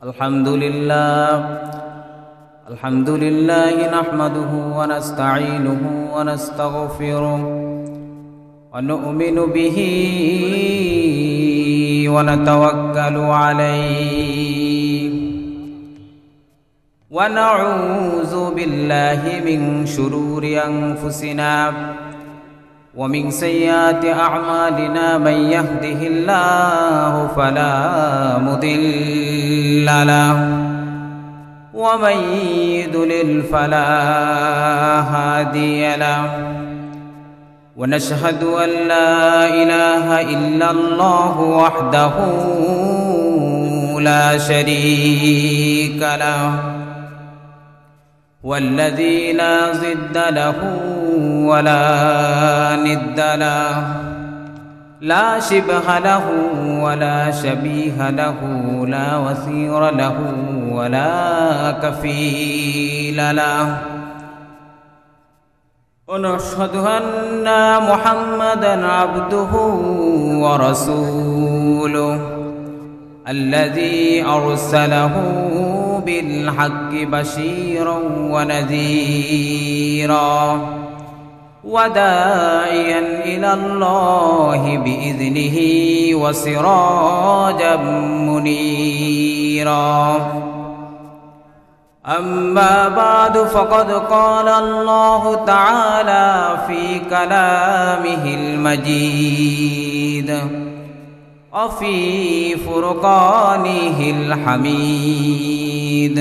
الحمد لله نحمده ونستعينه ونستغفره ونؤمن به ونتوكل عليه ونعوذ بالله من شرور أنفسنا ومن سيئات أعمالنا من يهده الله فلا مضل له ومن يضلل فلا هادي له ونشهد أن لا إله إلا الله وحده لا شريك له والذي لا ضد له ولا ند له لا شبه له ولا شبيه له لا وثير له ولا كفيل له ونشهد أن محمدًا عبده ورسوله الذي أرسله بالحق بشيرا ونذيرا وداعيا إلى الله بإذنه وسراجا منيرا أما بعد فقد قال الله تعالى في كلامه المجيد وفي فرقانه الحميد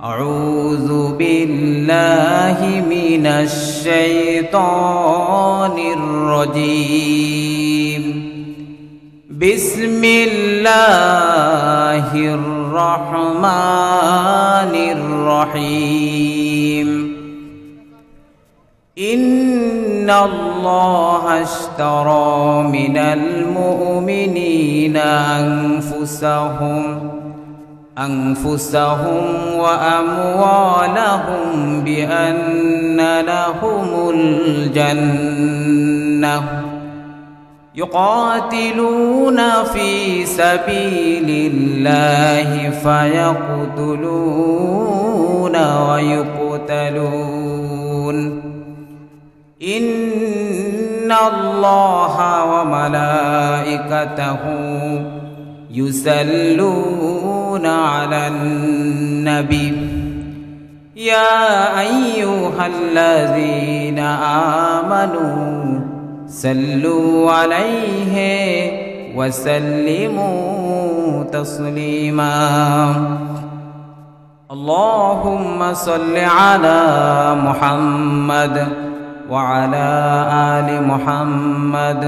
أعوذ بالله من الشيطان الرجيم بسم الله الرحمن الرحيم إن الله اشترى من المؤمنين أنفسهم وأموالهم بأن لهم الجنة يقاتلون في سبيل الله فيقتلون ويقتلون إن الله وملائكته يصلون على النبي يا أيها الذين آمنوا صلوا عليه وسلموا تسليما اللهم صل على محمد وعلى آل محمد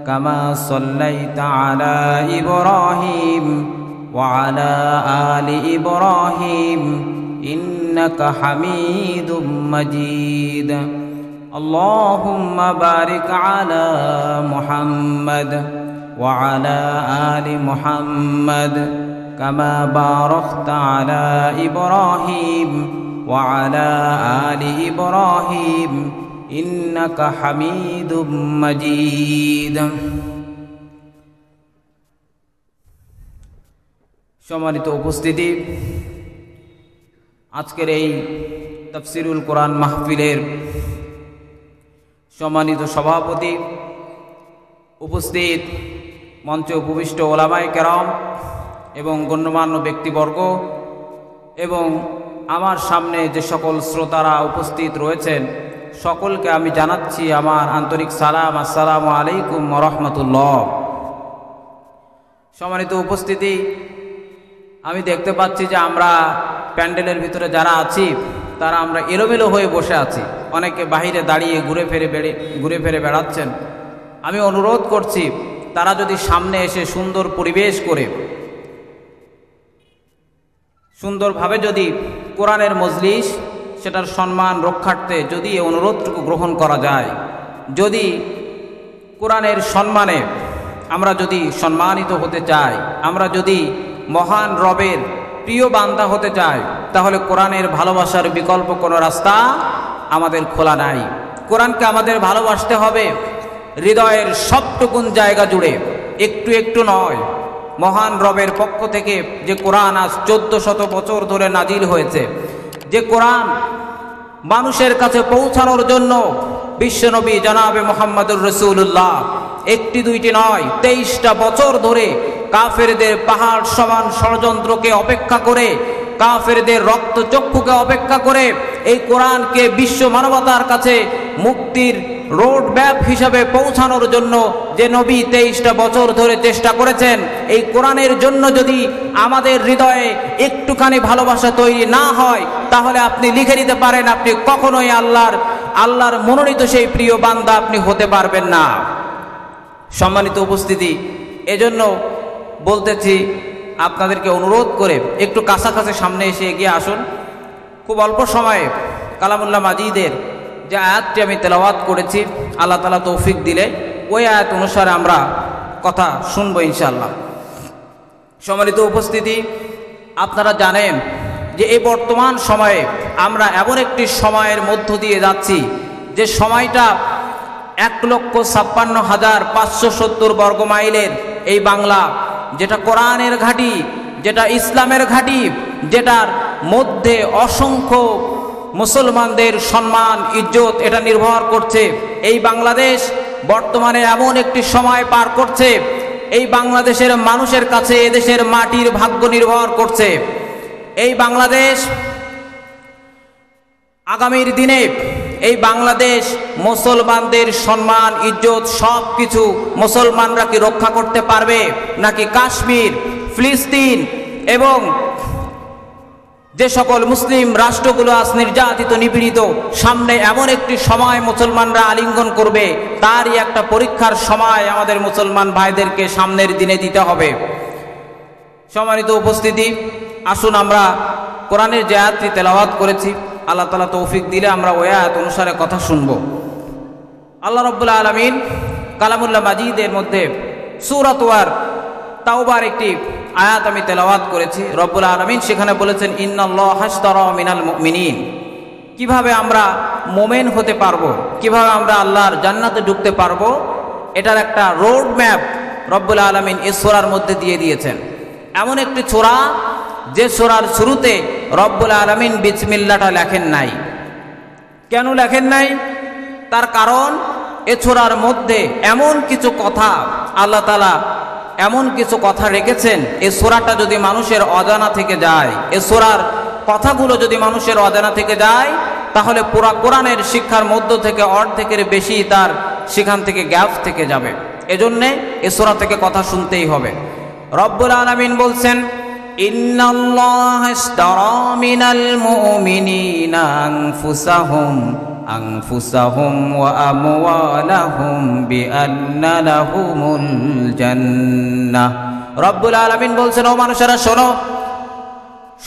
كما صليت على إبراهيم وعلى آل إبراهيم إنك حميد مجيد اللهم بارك على محمد وعلى آل محمد كما باركت على إبراهيم وعلى آل إبراهيم إنك حميد مجيد সম্মানিত উপস্থিতি আজকের এই তাফসীরুল কোরআন মাহফিলের সম্মানিত সভাপতি উপস্থিত মঞ্চে উপবিষ্ট ওলামায়ে কেরাম এবং গণ্যমান্য ব্যক্তিবর্গ এবং আমার সামনে যে সকল শ্রোতারা উপস্থিত রয়েছেন সকলকে আমি জানাচ্ছি আমার আন্তরিক সালাম আসসালামু আলাইকুম ওয়া রাহমাতুল্লাহ। সম্মানিত উপস্থিতি আমি দেখতে পাচ্ছি যে আমরা প্যান্ডেলের ভিতরে যারা আছি তারা আমরা এলোমেলো হয়ে বসে আছি, অনেকে বাহিরে দাঁড়িয়ে ঘুরে ফিরে বেড়াচ্ছেন। আমি অনুরোধ করছি তারা যদি সামনে এসে সুন্দর পরিবেশ করে সুন্দরভাবে যদি কোরআনের মজলিস সেটার সম্মান রক্ষার্থে যদি এই অনুরোধটুকু গ্রহণ করা যায়, যদি কোরআনের সম্মানে আমরা যদি সম্মানিত হতে চাই, আমরা যদি মহান রবের প্রিয় বান্দা হতে চাই, তাহলে কোরআনের ভালোবাসার বিকল্প কোনো রাস্তা আমাদের খোলা নাই। কোরআনকে আমাদের ভালোবাসতে হবে হৃদয়ের সবটুকুন জায়গা জুড়ে, একটু একটু নয়, মহান রবের পক্ষ থেকে যে কোরআন আজ 1400 বছর ধরে নাজিল হয়েছে, যে কোরআন মানুষের কাছে পৌঁছানোর জন্য বিশ্বনবী জনাবে মুহাম্মদুর রাসূলুল্লাহ একটি দুইটি নয় 23টা বছর ধরে কাফেরদের পাহাড় সমান ষড়যন্ত্রকে অপেক্ষা করে, কাফেরদের রক্তচক্ষুকে অপেক্ষা করে এই কোরআনকে বিশ্ব মানবতার কাছে মুক্তির রোড ম্যাপ হিসাবে পৌঁছানোর জন্য যে নবী 23টা বছর ধরে চেষ্টা করেছেন, এই কোরআনের জন্য যদি আমাদের হৃদয়ে একটুখানি ভালোবাসা তৈরি না হয়, তাহলে আপনি লিখে নিতে পারেন আপনি কখনোই আল্লাহর মনোনীত সেই প্রিয় বান্দা আপনি হতে পারবেন না। সম্মানিত উপস্থিতি, এজন্য বলতেছি, আপনাদেরকে অনুরোধ করে একটু কাছাকাছি সামনে এসে এগিয়ে আসুন। খুব অল্প সময়ে কালামুল্লাহ মাজিদের যে আয়াতটি আমি তেলাওয়াত করেছি, আল্লাহ তাআলা তৌফিক দিলে ওই আয়াত অনুসারে আমরা কথা শুনবো ইনশাআল্লাহ। সম্মানিত উপস্থিতি, আপনারা জানেন যে এই বর্তমান সময়ে আমরা এমন একটি সময়ের মধ্য দিয়ে যাচ্ছি যে সময়টা 1,56,570 বর্গ মাইলের এই বাংলা, যেটা কোরআনের ঘাঁটি, যেটা ইসলামের ঘাঁটি, যেটার মধ্যে অসংখ্য মুসলমানদের সম্মান ইজ্জত এটা নির্ভর করছে, এই বাংলাদেশ বর্তমানে এমন একটি সময় পার করছে, এই বাংলাদেশের মানুষের কাছে এদেশের মাটির ভাগ্য নির্ভর করছে। এই বাংলাদেশ আগামীর দিনে, এই বাংলাদেশ মুসলমানদের সম্মান ইজ্জত সব কিছু মুসলমানরা কি রক্ষা করতে পারবে, নাকি কাশ্মীর, ফিলিস্তিন এবং যে সকল মুসলিম রাষ্ট্রগুলো আজ নির্যাতিত নিপীড়িত, সামনে এমন একটি সময় মুসলমানরা আলিঙ্গন করবে, তারই একটা পরীক্ষার সময় আমাদের মুসলমান ভাইদেরকে সামনের দিনে দিতে হবে। সম্মানিত উপস্থিতি, আসুন আমরা কোরআনের যে আয়াতটি তেলাওয়াত করেছি, আল্লাহ তাআলা তৌফিক দিলে আমরা ওই আয়াত অনুসারে কথা শুনব। আল্লাহ রাব্বুল আলামিন কালামুল্লাহ মাজিদের মধ্যে সূরাত তাওবার একটি আয়াত আমি তেলাওয়াত করেছি। রব্বুল আলামিন সেখানে বলেছেন, ইন্নাল্লাহা আশতারা মিনাল মুমিনিন। কিভাবে আমরা মোমেন হতে পারবো, কিভাবে আমরা আল্লাহর জান্নাতে ঢুকতে পারবো, এটার একটা রোড ম্যাপ রব্বুল আলামিন এই সূরার মধ্যে দিয়ে দিয়েছেন। এমন একটি সূরা যে সূরার শুরুতে রব্বুল আলামিন বিসমিল্লাহটা লেখেন নাই। কেন লেখেন নাই? তার কারণ এ সূরার মধ্যে এমন কিছু কথা আল্লাহ তাআলা এমন কিছু কথা রেখেছেন, এই সূরাটা যদি মানুষের অজানা থেকে যায়, এই সূরার কথাগুলো যদি মানুষের অজানা থেকে যায়, তাহলে পুরা কোরআনের শিক্ষার মধ্য থেকে অর্ধেকের বেশি তার সেখান থেকে গ্যাপ থেকে যাবে। এজন্যে এই সূরা থেকে কথা শুনতেই হবে। রব্বুল আলামিন বলছেন, ইন্নাল্লাহা আশতারা মিনাল মুমিনিনা আনফুসাহুম ওয়া আমওয়ালাহুম বিআন্না লাহুমুল জান্নাহ। রব্বুল আলামিন বলছেন, ও মানুষেরা শোনো,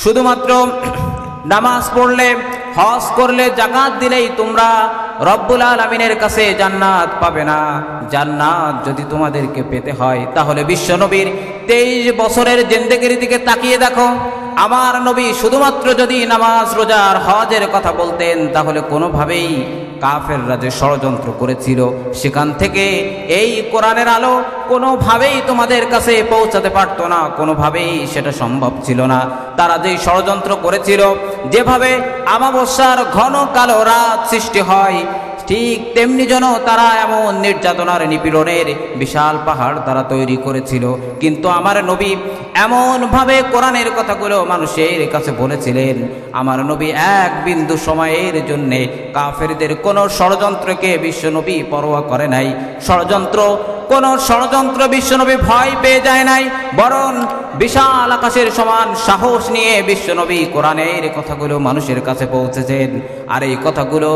শুধুমাত্র নামাজ পড়লে, হজ করলে, যাকাত দিলেই তোমরা রব্বুল আলামিনের কাছে জান্নাত পাবে না। জান্নাত যদি তোমাদেরকে পেতে হয়, তাহলে বিশ্বনবীর 23 বছরের জিন্দেগির দিকে তাকিয়ে দেখো। আমার নবী শুধুমাত্র যদি নামাজ, রোজা আর হজের কথা বলতেন, তাহলে কোনোভাবেই কাফেররা যে ষড়যন্ত্র করেছিল, সেখান থেকে এই কোরআনের আলো কোনোভাবেই তোমাদের কাছে পৌঁছাতে পারত না, কোনোভাবেই সেটা সম্ভব ছিল না। তারা যেই ষড়যন্ত্র করেছিল, যেভাবে আমাবস্যার ঘন কালো রাত সৃষ্টি হয়, ঠিক তেমনি যেন তারা এমন নির্যাতনার নিপীড়নের বিশাল পাহাড় তারা তৈরি করেছিল। কিন্তু আমার নবী এমনভাবে কোরআনের কথাগুলো মানুষের কাছে বলেছিলেন, আমার নবী এক বিন্দু সময়ের জন্যে কাফেরদের কোনো ষড়যন্ত্রকে বিশ্বনবী পরোয়া করে নাই। কোন ষড়যন্ত্র বিশ্বনবী ভয় পেয়ে যায় নাই, বরং বিশাল আকাশের সমান সাহস নিয়ে বিশ্বনবী কোরআনের কথাগুলো মানুষের কাছে পৌঁছেছেন। আর এই কথাগুলো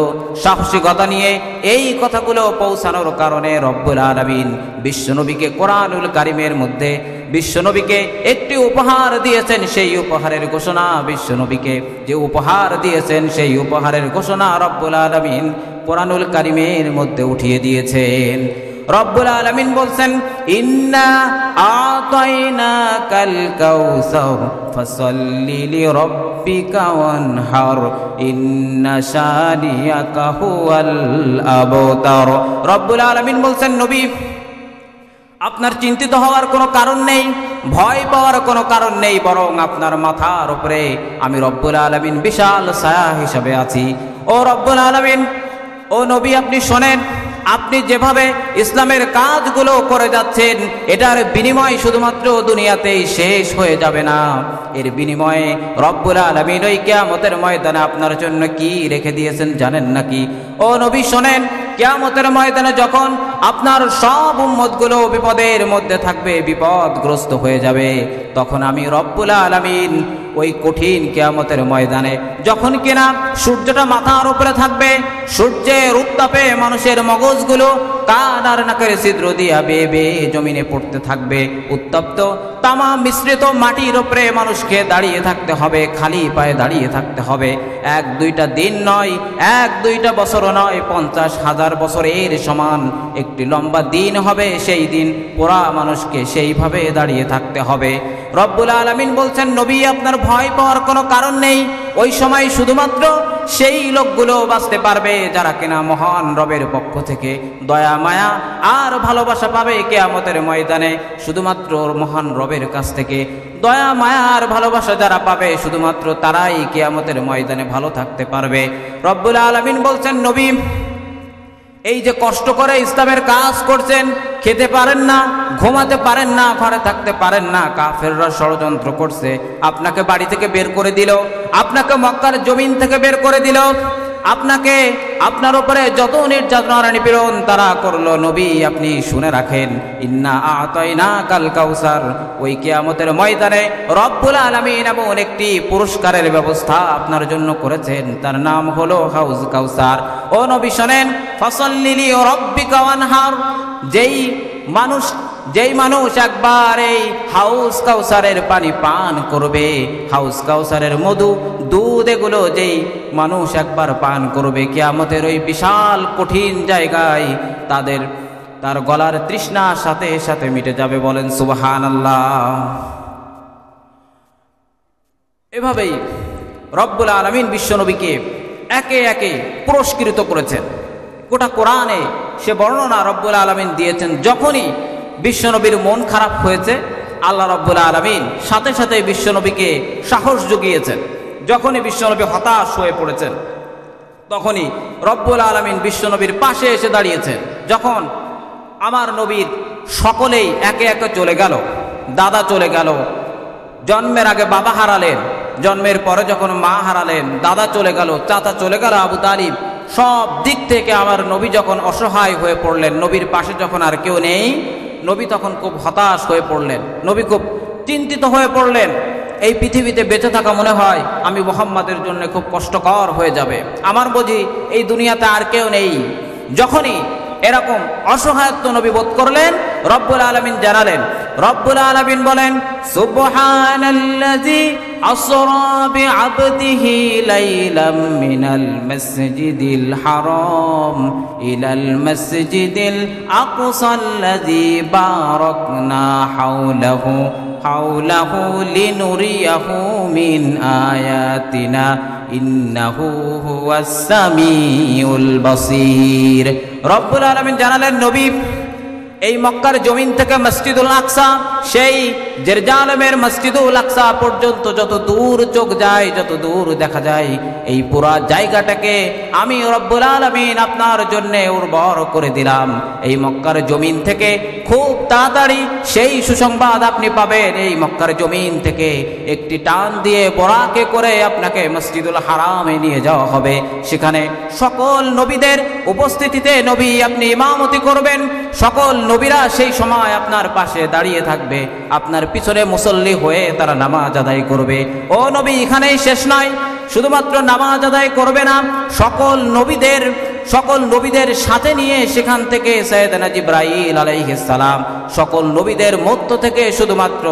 সাহসিকতা নিয়ে এই কথাগুলো পৌঁছানোর কারণে রব্বুল আলামিন বিশ্বনবীকে কোরআনুল কারীমের মধ্যে বিশ্বনবীকে একটি উপহার দিয়েছেন। সেই উপহারের ঘোষণা বিশ্বনবীকে যে উপহার দিয়েছেন, সেই উপহারের ঘোষণা রব্বুল আলামিন কোরআনুল কারীমের মধ্যে উঠিয়ে দিয়েছেন। রব্বুল আলামিন বলছেন, ইন্না আতাইনাকাল কাউসার ফাসাল্লি লিরাব্বিকা ওয়ানহার ইন্না শানিয়াকা হুয়াল আবতার। রব্বুল আলামিন বলছেন, নবী আপনার চিন্তিত হওয়ার কোনো কারণ নেই, ভয় পাওয়ার কোনো কারণ নেই, বরং আপনার মাথার উপরে আমি রব্বুল আলামিন বিশাল ছায়া হিসাবে আছি। ও রব্বুল আলামিন, ও নবী, আপনি শোনেন, আপনি যেভাবে ইসলামের কাজগুলো করে যাচ্ছেন, এটার বিনিময় শুধুমাত্র দুনিয়াতেই শেষ হয়ে যাবে না। এর বিনিময়ে রব্বুল আলামিন ওই কিয়ামতের ময়দানে আপনার জন্য কি রেখে দিয়েছেন জানেন নাকি? ও নবী শোনেন, কিয়ামতের ময়দানে যখন আপনার সব উম্মতগুলো বিপদের মধ্যে থাকবে, বিপদগ্রস্ত হয়ে যাবে, তখন আমি রব্বুল আলামিন ওই কঠিন কিয়ামতের ময়দানে যখন কিনা সূর্যটা মাথার উপরে থাকবে, সূর্যের উত্তাপে মানুষের মগজগুলো কান আর নাকের ছিদ্র দিয়া বেয়ে বেয়ে জমিনে পড়তে থাকবে, উত্তপ্ত তামা মিশ্রিত মাটির উপরে মানুষকে দাঁড়িয়ে থাকতে হবে, খালি পায়ে দাঁড়িয়ে থাকতে হবে। 1-2টা দিন নয়, 1-2টা বছরও নয়, 50,000 বছরের সমান একটি লম্বা দিন হবে। সেই দিন পুরা মানুষকে সেইভাবে দাঁড়িয়ে থাকতে হবে। রব্বুল আলামিন বলছেন, নবী, আপনার ভয় পাওয়ার কোনো কারণ নেই। ওই সময় শুধুমাত্র সেই লোকগুলো বাঁচতে পারবে যারা কিনা মহান রবের পক্ষ থেকে দয়া মায়া আর ভালোবাসা পাবে। কিয়ামতের ময়দানে শুধুমাত্র মহান রবের কাছ থেকে দয়া মায়া আর ভালোবাসা যারা পাবে, শুধুমাত্র তারাই কিয়ামতের ময়দানে ভালো থাকতে পারবে। রব্বুল আলামিন বলছেন, নবী, এই যে কষ্ট করে ইসলামের কাজ করছেন, খেতে পারেন না, ঘুমাতে পারেন না, ঘরে থাকতে পারেন না, কাফেররা ষড়যন্ত্র করছে, আপনাকে বাড়ি থেকে বের করে দিল, আপনাকে মক্কার জমিন থেকে বের করে দিল, আপনাকে আপনার উপরে যত নির্যাতন নিপীড়ন তারা করলো, নবী আপনি শুনে রাখেন, ইন্না আতাইনাকাল কাউসার, ওই কিয়ামতের ময়দানে রব্বুল আলামিন এমন একটি পুরস্কারের ব্যবস্থা আপনার জন্য করেছেন, তার নাম হলো হাউজ কাউসার। ও নবী শোনেন, ফাসাল্লি লিরাব্বিকা ওয়ানহার, যেই মানুষ একবার এই হাউস কাউসারের পানি পান করবে, হাউস কাউসারের মধু দুধ এগুলো যেই মানুষ একবার পান করবে, কিয়ামতের ওই বিশাল কঠিন জায়গায় তার গলার তৃষ্ণা সাথে সাথে মিটে যাবে। বলেন সুবহানাল্লাহ। এভাবেই রব্বুল আলামিন বিশ্বনবীকে একে একে পুরস্কৃত করেছেন। গোটা কোরআনে সে বর্ণনা রব্বুল আলামিন দিয়েছেন। যখনই বিশ্বনবীর মন খারাপ হয়েছে, আল্লাহ রব্বুল আলামিন সাথে সাথে বিশ্বনবীকে সাহস জুগিয়েছেন। যখনই বিশ্বনবী হতাশ হয়ে পড়েছেন, তখনই রব্বুল আলামিন বিশ্বনবীর পাশে এসে দাঁড়িয়েছেন। যখন আমার নবীর সকলেই একে একে চলে গেল, দাদা চলে গেল, জন্মের আগে বাবা হারালেন, জন্মের পরে যখন মা হারালেন, দাদা চলে গেল, চাচা চলে গেল আবু তালিব, সব দিক থেকে আমার নবী যখন অসহায় হয়ে পড়লেন, নবীর পাশে যখন আর কেউ নেই, নবী তখন খুব হতাশ হয়ে পড়লেন, নবী খুব চিন্তিত হয়ে পড়লেন। এই পৃথিবীতে বেঁচে থাকা মনে হয় আমি মুহাম্মাদের জন্য খুব কষ্টকর হয়ে যাবে, আমার বুঝি এই দুনিয়াতে আর কেউ নেই। যখনই এরকম অসহায়ত্ব নবী বোধ করলেন, রব্বুল আলামিন জানালেন, রব্বুল আলামিন বলেন, সুবহানাল্লাযী আসরা বিআবদিহি লাইলাম মিনাল মাসজিদিল হারাম ইলাল মাসজিদিল আকসাল্লাযী বারাকনা হাওলাহু লিনুরিয়াহু মিন আয়াতিনা ইন্নাহু হুয়াস সামিউল বাসীর। রব্বুল আলামিন জানালেন, নবী, এই মক্কার জমিন থেকে মসজিদুল আকসা, সেই জেরুজালেমের মসজিদুল আকসা পর্যন্ত যত দূর চোখ যায়, যত দূর দেখা যায়, এই পুরা জায়গাটাকে আমি রব্বুল আলামিন আপনার জন্য উর্বর করে দিলাম। এই মক্কার জমিন থেকে খুব তাড়াতাড়ি সেই সুসংবাদ আপনি পাবেন। এই মক্কার জমিন থেকে একটি টান দিয়ে বোরাকে করে আপনাকে মসজিদুল হারামে নিয়ে যাওয়া হবে। সেখানে সকল নবীদের উপস্থিতিতে নবী আপনি ইমামতি করবেন, সকল নবীরা সেই সময় আপনার পাশে দাঁড়িয়ে থাকবে, আপনার পিছনে মুসল্লি হয়ে তারা নামাজ আদায় করবে। ও নবী, এখানেই শেষ নয়, শুধুমাত্র নামাজ আদায় করবে না, সকল নবীদের সাথে নিয়ে সেখান থেকে সাইয়েদনা জিবরাইল আলাইহিস সালাম সকল নবীদের মধ্য থেকে শুধুমাত্র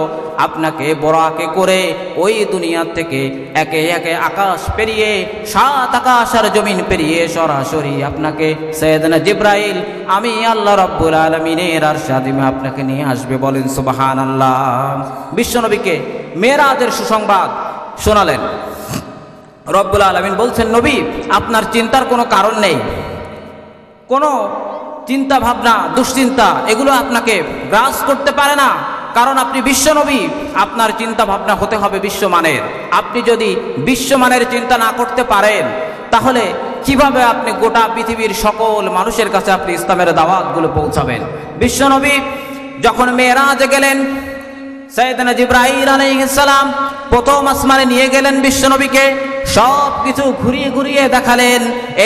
আপনাকে বোরাকে করে ওই দুনিয়া থেকে একে একে আকাশ পেরিয়ে, 7 আকাশ আর জমিন পেরিয়ে সরাসরি আপনাকে সাইয়েদনা জিবরাইল আমি আল্লাহ রাব্বুল আলামিনের আরশাদিমে আপনাকে নিয়ে আসবে। বলেন সুবহানাল্লাহ। বিশ্বনবীকে মেরাজের সুসংবাদ শোনালেন। রব্বুল আলামিন বলছেন, নবী, আপনার চিন্তার কোনো কারণ নেই, কোনো চিন্তা ভাবনা, দুশ্চিন্তা এগুলো আপনাকে গ্রাস করতে পারে না, কারণ আপনি বিশ্বনবী। আপনার চিন্তা ভাবনা হতে হবে বিশ্বমানের। আপনি যদি বিশ্বমানের চিন্তা না করতে পারেন, তাহলে কিভাবে আপনি গোটা পৃথিবীর সকল মানুষের কাছে আপনি ইসলামের দাওয়াতগুলো পৌঁছাবেন? বিশ্বনবী যখন মেরাজে গেলেন, সাইয়েদনা জিবরাইল আলাইহিস সালাম প্রথম আসমানে নিয়ে গেলেন বিশ্বনবীকে, সব কিছু ঘুরিয়ে ঘুরিয়ে দেখালেন।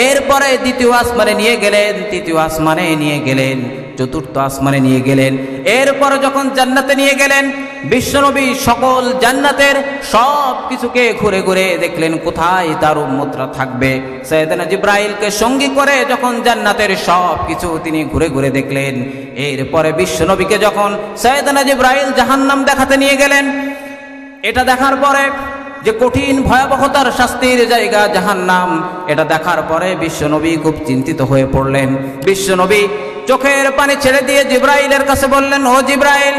এরপরে দ্বিতীয় আসমানে নিয়ে গেলেন, তৃতীয় আসমানে নিয়ে গেলেন, চতুর্থ আসমানে নিয়ে গেলেন। এরপরে যখন জান্নাতে নিয়ে গেলেন, বিশ্বনবী সকল জান্নাতের সব কিছুকে ঘুরে ঘুরে দেখলেন কোথায় তার উম্মতরা থাকবে। সাইয়েদনা জিবরাইলকে সঙ্গী করে যখন জান্নাতের সব কিছু তিনি ঘুরে ঘুরে দেখলেন, এরপরে বিশ্বনবীকে যখন সাইয়েদনা জিবরাইল জাহান্নাম দেখাতে নিয়ে গেলেন, এটা দেখার পরে যে কঠিন ভয়াবহতার শাস্তির জায়গা জাহান্নাম, এটা দেখার পরে বিশ্বনবী খুব চিন্তিত হয়ে পড়লেন। বিশ্বনবী চোখের পানি ছেড়ে দিয়ে জিবরাইলের কাছে বললেন, ও জিবরাইল,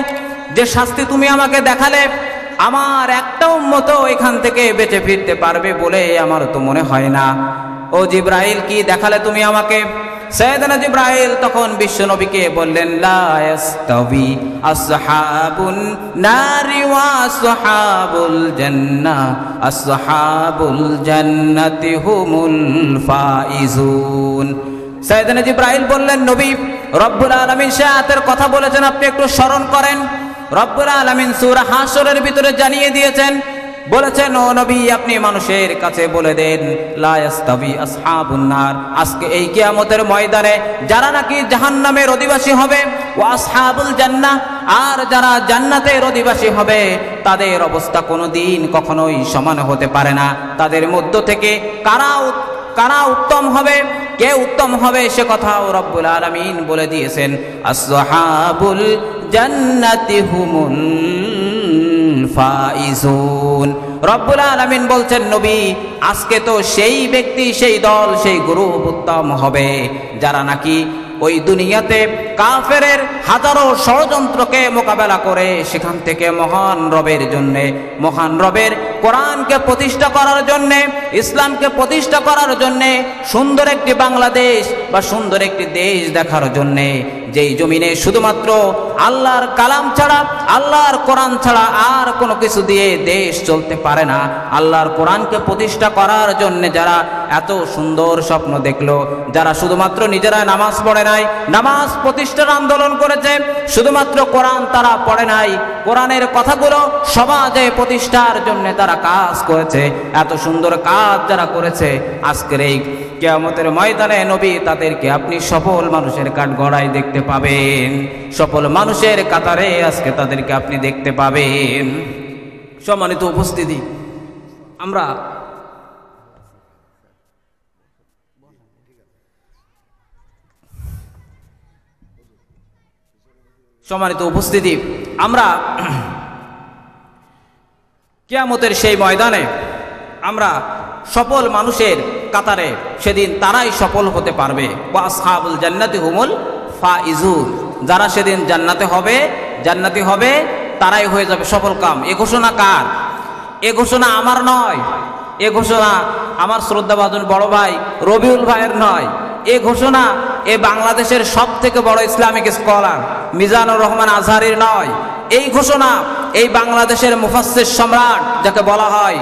যে শাস্তি তুমি আমাকে দেখালে, আমার একটা উম্মত এখান থেকে বেঁচে ফিরতে পারবে বলে আমার তো মনে হয় না। ও জিবরাইল, কি দেখালে তুমি আমাকে? সাইয়েদনা জিবরাইল তখন বিশ্বনবীকে বললেন, লা ইয়াস্তাবি আসহাবুন নারি ওয়া আসহাবুল জান্নাহ, আসহাবুল জান্নাতি হুমুল ফাইজুন। সাইয়েদনা জিবরাইল বললেন, নবী, রব্বুল আলামিন সে আয়াতের কথা বলেছেন, আপনি একটু স্মরণ করেন। রব্বুল আলামিন সূরা হাশরের ভিতরে জানিয়ে দিয়েছেন, বলেছেন, ও নবী, আপনি মানুষের কাছে বলে দেন, লা ইয়াস্তাবি আসহাবুন নার, আজকে এই কিয়ামতের ময়দানে যারা নাকি জাহান্নামের অধিবাসী হবে, ও আসহাবুল জান্নাহ, আর যারা জান্নাতের অধিবাসী হবে, তাদের অবস্থা কোনোদিন কখনোই সমান হতে পারে না। তাদের মধ্য থেকে কারা উত্তম হবে, কে উত্তম হবে, সে কথাও রব্বুল আলামিন বলে দিয়েছেন, আসহাবুল জান্নাতি হুমুল ফাইজুন। রব্বুল আলামিন বলছেন, নবী, আজকে তো সেই ব্যক্তি, সেই দল, সেই গ্রুপ উত্তম হবে যারা নাকি ওই দুনিয়াতে কাফেরের হাজারো ষড়যন্ত্রকে মোকাবেলা করে সেখান থেকে মহান রবের জন্যে, মহান রবের কোরআনকে প্রতিষ্ঠা করার জন্যে, ইসলামকে প্রতিষ্ঠা করার জন্যে, সুন্দর একটি বাংলাদেশ বা সুন্দর একটি দেশ দেখার জন্যে, যেই জমিনে শুধুমাত্র আল্লাহর কালাম ছাড়া, আল্লাহর কোরআন ছাড়া আর কোনো কিছু দিয়ে দেশ চলতে পারে না, আল্লাহর কোরআনকে প্রতিষ্ঠা করার জন্য যারা এত সুন্দর স্বপ্ন দেখলো, যারা শুধুমাত্র নিজেরা নামাজ পড়ে নাই, নামাজ প্রতিষ্ঠার আন্দোলন করেছে, শুধুমাত্র কোরআন তারা পড়ে নাই, কোরআনের কথাগুলো সমাজে প্রতিষ্ঠার জন্য তারা কাজ করেছে, এত সুন্দর কাজ যারা করেছে, আজকের এই কিয়ামতের ময়দানে নবী তাদেরকে আপনি সফল মানুষের কাঠগড়ায় দেখতে পাবেন, সফল মানুষের কাতারে আজকে তাদেরকে আপনি দেখতে পাবেন। সম্মানিত উপস্থিতি, আমরা কিয়ামতের সেই ময়দানে আমরা সফল মানুষের কাতারে সেদিন তারাই সফল হতে পারবে। ওয়া আসহাবুল জান্নাতি হুমুল ফাইজুন, যারা সেদিন জান্নাতি হবে তারাই হয়ে যাবে সফল কাম। এ ঘোষণা কার? এ ঘোষণা আমার নয়, এ ঘোষণা আমার শ্রদ্ধাভাজন বড় ভাই রবিউল ভাইয়ের নয়, এ ঘোষণা এ বাংলাদেশের সব থেকে বড় ইসলামিক স্কলার মিজানুর রহমান আজহারির নয়, এই ঘোষণা এই বাংলাদেশের মুফাসসির সম্রাট, যাকে বলা হয়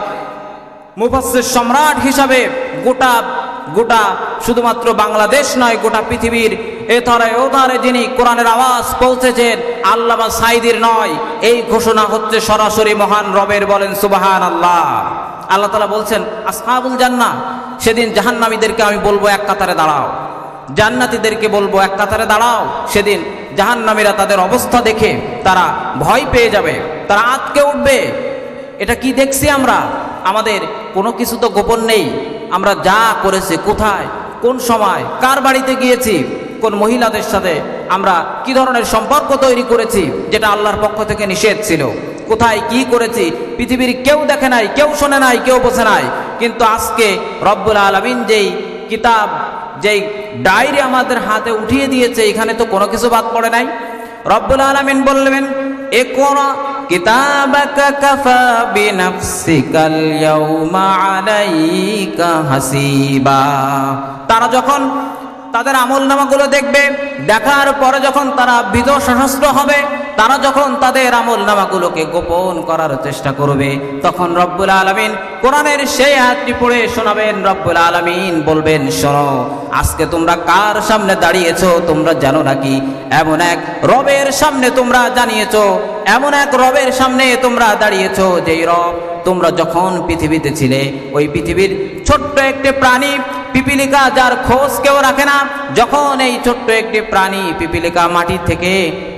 মুফাসসির সম্রাট হিসাবে গোটা শুধুমাত্র বাংলাদেশ নয়, গোটা পৃথিবীর এধারে ওধারে যিনি কোরআনের আওয়াজ পৌঁছেছেন, আল্লামা সাঈদীর নয়, এই ঘোষণা হচ্ছে সরাসরি মহান রবের। বলেন সুবহানাল্লাহ। আল্লাহ তাআলা বলছেন, আসহাবুল জান্নাহ, সেদিন জাহান্নামীদেরকে আমি বলবো এক কাতারে দাঁড়াও, জান্নাতীদেরকে বলবো এক কাতারে দাঁড়াও। সেদিন জাহান্নামীরা তাদের অবস্থা দেখে তারা ভয় পেয়ে যাবে, তারা আঁতকে উঠবে। এটা কি দেখছি আমরা? আমাদের কোনো কিছু তো গোপন নেই। আমরা যা করেছি, কোথায়, কোন সময়, কার বাড়িতে গিয়েছি, কোন মহিলাদের সাথে আমরা কি ধরনের সম্পর্ক তৈরি করেছি যেটা আল্লাহর পক্ষ থেকে নিষেধ ছিল, কোথায় কি করেছি পৃথিবীর কেউ দেখে নাই, কেউ শোনে নাই, কেউ বোঝে নাই। কিন্তু আজকে রব্বুল আলামিন যেই কিতাব, যেই ডায়েরি আমাদের হাতে উঠিয়ে দিয়েছে, এখানে তো কোনো কিছু বাদ পড়ে নাই। রব্বুল আলামিন বললেন, ইকরা কিতাবাকা কাফা বিনাফসিকাল ইয়াউমা আলাইকা হাসিবা। তাদের আমলনামাগুলো দেখবে, দেখার পরে যখন তারা ভীত সশস্ত্র হবে, তারা যখন তাদের আমলনামাগুলোকে গোপন করার চেষ্টা করবে, তখন রব্বুল আলামিন কোরআনের সেই আয়াতটি পড়ে শোনাবেন। রব্বুল আলামিন বলবেন, শোনো, আজকে তোমরা কার সামনে দাঁড়িয়েছো তোমরা জানো নাকি? এমন এক রবের সামনে তোমরা জানিয়েছো, এমন এক রবের সামনে তোমরা দাঁড়িয়েছো যেই রব তোমরা যখন পৃথিবীতে ছিলে, ওই পৃথিবীর ছোট্ট একটি প্রাণী পিপিলিকা, যার খোঁজ কেউ রাখে না, যখন এই ছোট্ট একটি প্রাণী পিপিলিকা মাটি থেকে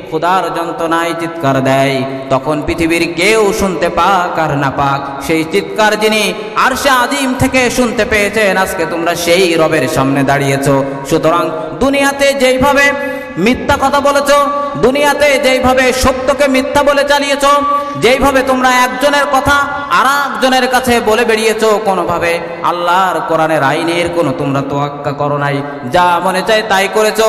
ক্ষুধার যন্ত্রণায় চিৎকার দেয়, তখন পৃথিবীর কেউ শুনতে পাক আর না পাক, সেই চিৎকার যিনি আরশে আজিম থেকে শুনতে পেয়েছেন, আজকে তোমরা সেই রবের সামনে দাঁড়িয়েছো। সুতরাং দুনিয়াতে যেইভাবে মিথ্যা কথা বলেছ, দুনিয়াতে যেইভাবে সত্যকে মিথ্যা বলে চালিয়েছ, যেইভাবে তোমরা একজনের কথা আর একজনের কাছে বলে বেরিয়েছ, কোনোভাবে আল্লাহর কোরআনের আইনের কোনো তোমরা তোয়াক্কা করো নাই, যা মনে চায় তাই করেছ,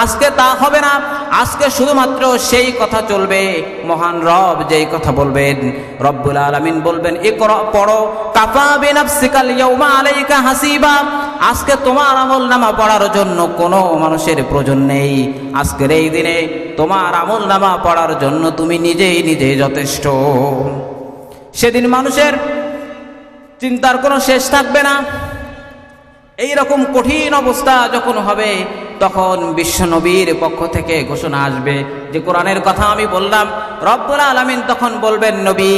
আজকে তা হবে না। আজকে শুধুমাত্র সেই কথা চলবে মহান রব যেই কথা বলবেন। রব্বুল আলামিন বলবেন, ইকরা, পড়ো, কাফা বিনাফসিকাল ইয়াউমা আলাইকা হাসিবা। আজকে তোমার আমলনামা পড়ার জন্য কোনো মানুষের প্রয়োজন নেই। আজকের এই দিনে তোমার আমলনামা পড়ার জন্য তুমি নিজেই যথেষ্ট। সেদিন মানুষের চিন্তার কোনো শেষ থাকবে না। এই রকম কঠিন অবস্থা যখন হবে, তখন বিশ্বনবীর পক্ষ থেকে ঘোষণা আসবে যে কোরআনের কথা আমি বললাম। রব্বুল আলামিন তখন বলবেন, নবী,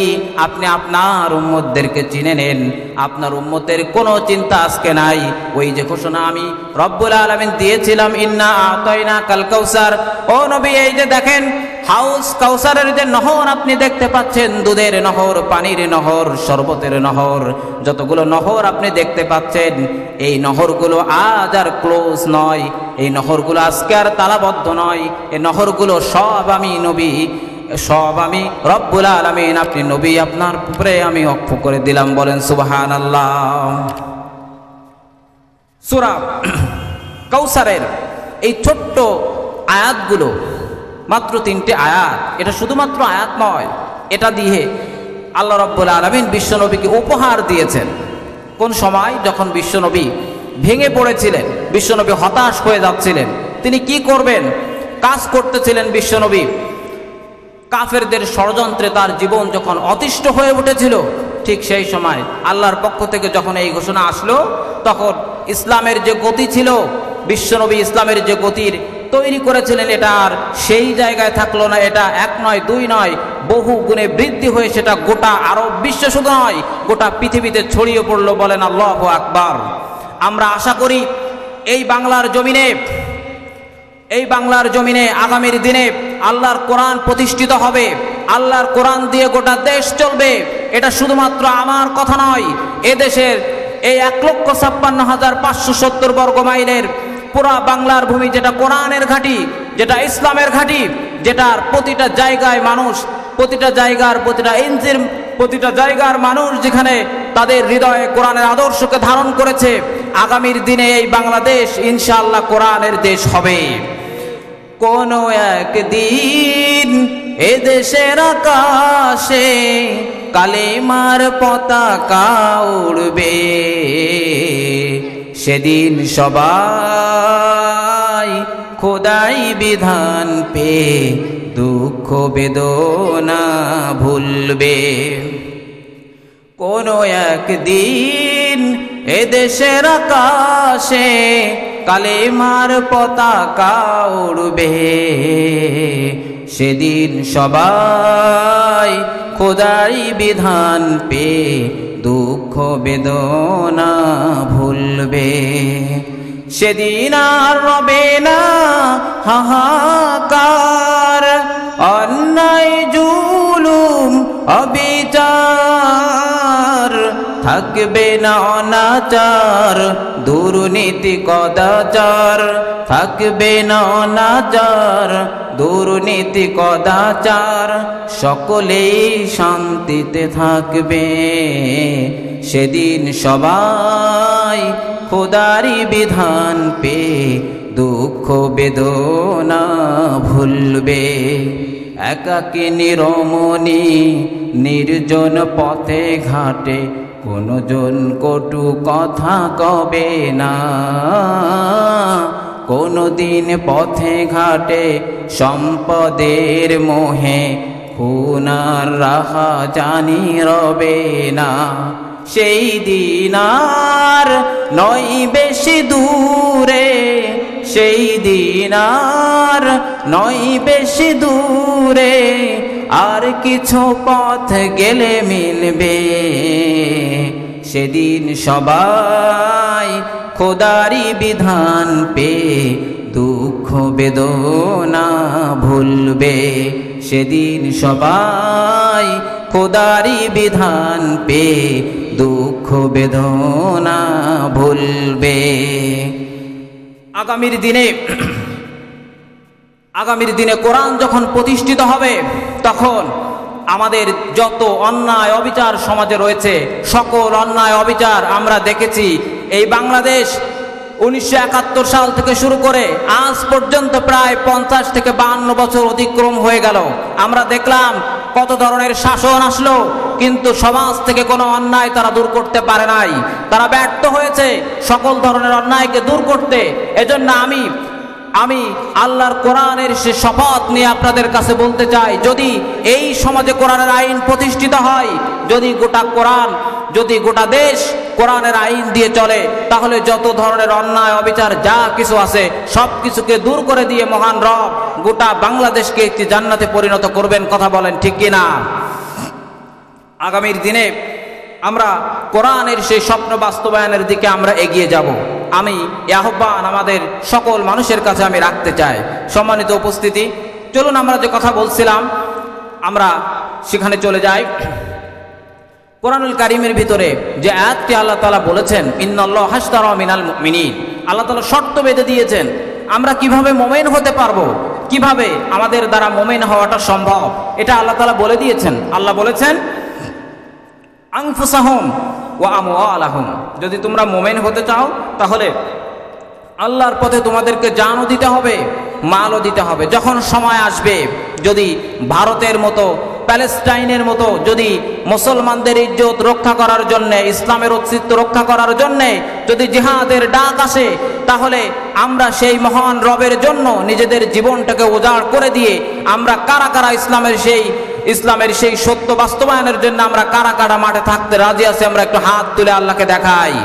আপনি আপনার উম্মতদেরকে চিনে নেন, আপনার উম্মতের কোনো চিন্তা আজকে নাই। ওই যে ঘোষণা আমি রব্বুল আলামিন দিয়েছিলাম, ইন্না আতাইনা কাল কাউসার, ও নবী, এই যে দেখেন হাউস কাউসারের যে নহর আপনি দেখতে পাচ্ছেন, দুধের নহর, পানির নহর, শরবতের নহর, যতগুলো নহর আপনি দেখতে পাচ্ছেন, এই নহরগুলো আজ আর ক্লোজ নয়, এই নহরগুলো আজকে আর তালাবদ্ধ নয়, এই নহরগুলো সব আমি নবী, সব আমি রব্বুল আলামিন, আপনি নবী, আপনার উপরে আমি ওয়াকফ করে দিলাম। বলেন সুবহানাল্লাহ। সূরা কাউসারের এই ছোট্ট আয়াতগুলো, মাত্র 3টে আয়াত, এটা শুধুমাত্র আয়াত নয়, এটা দিয়ে আল্লাহ রব্বুল আলামিন বিশ্বনবীকে উপহার দিয়েছেন। কোন সময়? যখন বিশ্বনবী ভেঙে পড়েছিলেন, বিশ্বনবী হতাশ হয়ে যাচ্ছিলেন, তিনি কি করবেন কাজ করতেছিলেন বিশ্বনবী। কাফেরদের ষড়যন্ত্রে তার জীবন যখন অতিষ্ঠ হয়ে উঠেছিল, ঠিক সেই সময় আল্লাহর পক্ষ থেকে যখন এই ঘোষণা আসলো, তখন ইসলামের যে গতি ছিল, বিশ্বনবী ইসলামের যে গতির তৈরি করেছিলেন, এটা আর সেই জায়গায় থাকলো না। এটা 1 নয় 2 নয়, বহু গুণে বৃদ্ধি হয়ে সেটা গোটা আরব বিশ্ব শুধু নয়, গোটা পৃথিবীতে ছড়িয়ে পড়লো। বলেন আল্লাহু আকবার। আমরা আশা করি এই বাংলার জমিনে আগামীর দিনে আল্লাহর কোরআন প্রতিষ্ঠিত হবে, আল্লাহর কোরআন দিয়ে গোটা দেশ চলবে। এটা শুধুমাত্র আমার কথা নয়, এদেশের এই 1,56,570 বর্গ মাইলের পুরা বাংলার ভূমি, যেটা কোরআনের ঘাঁটি, যেটা ইসলামের ঘাঁটি, যেটার প্রতিটা জায়গায় মানুষ, প্রতিটা জায়গার প্রতিটা ইঞ্চির প্রতিটা জায়গার মানুষ যেখানে তাদের হৃদয়ে কোরআনের আদর্শকে ধারণ করেছে, আগামীর দিনে এই বাংলাদেশ ইনশাআল্লাহ কোরআনের দেশ হবে। কোনো একদিন এদেশের আকাশে কালেমার পতাকা উড়বে, সেদিন সবাই খোদাই বিধান পেয়ে দুঃখ বেদনা ভুলবে। কোনো একদিন এদেশের আকাশে কালেমার পতাকা উড়বে, সেদিন সবাই খোদাই বিধান পেয়ে দুঃখ বেদনা ভুলবে। সেদিন আর রবে না হাহাকার, অন্যায় জুলুম অবিচার, থাকবে না অনাচার দুর্নীতি কদাচার, থাকবে না অনাচার দুর্নীতি কদাচার, সকলেই শান্তিতে থাকবে। সেদিন সবাই খোদারি বিধান পেয়ে দুঃখ বেদনা ভুলবে। একাকী নিরমণি নির্জন পথে ঘাটে কোনজন কটু কথা কবে না, কোনদিন পথে ঘাটে সম্পদের মোহে খুনার রাহা জানি রবে না। সেই দিন আর নয় বেশি দূরে, সেই দিন আর নয় বেশি দূরে, আর কিছু পথ গেলে মিলবে। সেদিন সবাই খোদারি বিধান পেয়ে দুঃখ বেদনা ভুলবে। সেদিন সবাই খোদারি বিধান পেয়ে দুঃখ বেদনা ভুলবে। আগামীর দিনে কোরআন যখন প্রতিষ্ঠিত হবে, তখন আমাদের যত অন্যায় অবিচার সমাজে রয়েছে, সকল অন্যায় অবিচার আমরা দেখেছি। এই বাংলাদেশ 1971 সাল থেকে শুরু করে আজ পর্যন্ত প্রায় 50 থেকে 52 বছর অতিক্রম হয়ে গেল। আমরা দেখলাম কত ধরনের শাসন আসলো, কিন্তু সমাজ থেকে কোনো অন্যায় তারা দূর করতে পারে নাই। তারা ব্যর্থ হয়েছে সকল ধরনের অন্যায়কে দূর করতে। এজন্য আমি আল্লাহর কোরআনের সে শপথ নিয়ে আপনাদের কাছে বলতে চাই, যদি এই সমাজে কোরআনের আইন প্রতিষ্ঠিত হয়, যদি গোটা দেশ কোরআনের আইন দিয়ে চলে, তাহলে যত ধরনের অন্যায় অবিচার যা কিছু আছে সব কিছুকে দূর করে দিয়ে মহান রব গোটা বাংলাদেশকে একটি জান্নাতে পরিণত করবেন। কথা বলেন ঠিক কিনা? আগামীর দিনে আমরা কোরআনের সেই স্বপ্ন বাস্তবায়নের দিকে আমরা এগিয়ে যাব। আমি এই আহ্বান আমাদের সকল মানুষের কাছে আমি রাখতে চাই। সম্মানিত উপস্থিতি, চলুন আমরা যে কথা বলছিলাম আমরা সেখানে চলে যাই। কোরআনুল কারীমের ভিতরে যে আয়াতটি আল্লাহ তাআলা বলেছেন, ইন্নাল্লাহা হাশতারা মিনাল মুমিনিন, আল্লাহ তাআলা শর্ত বেঁধে দিয়েছেন আমরা কিভাবে মুমিন হতে পারবো, কিভাবে আমাদের দ্বারা মুমিন হওয়াটা সম্ভব, এটা আল্লাহ তাআলা বলে দিয়েছেন। আল্লাহ বলেছেন, আনফুসাহুম ওয়া আমওয়ালাহুম, যদি তোমরা মুমিন হতে চাও তাহলে আল্লাহর পথে তোমাদেরকে জানও দিতে হবে, মালও দিতে হবে। যখন সময় আসবে, যদি ভারতের মতো, প্যালেস্টাইনের মতো যদি মুসলমানদের ইজ্জত রক্ষা করার জন্যে, ইসলামের অস্তিত্ব রক্ষা করার জন্যে যদি জিহাদের ডাক আসে, তাহলে আমরা সেই মহান রবের জন্য নিজেদের জীবনটাকে উজাড় করে দিয়ে আমরা কারা কারা ইসলামের সেই সত্য বাস্তবায়নের জন্য আমরা কারা কারা মাঠে থাকতে রাজি আছি, আমরা একটু হাত তুলে আল্লাহকে দেখাই।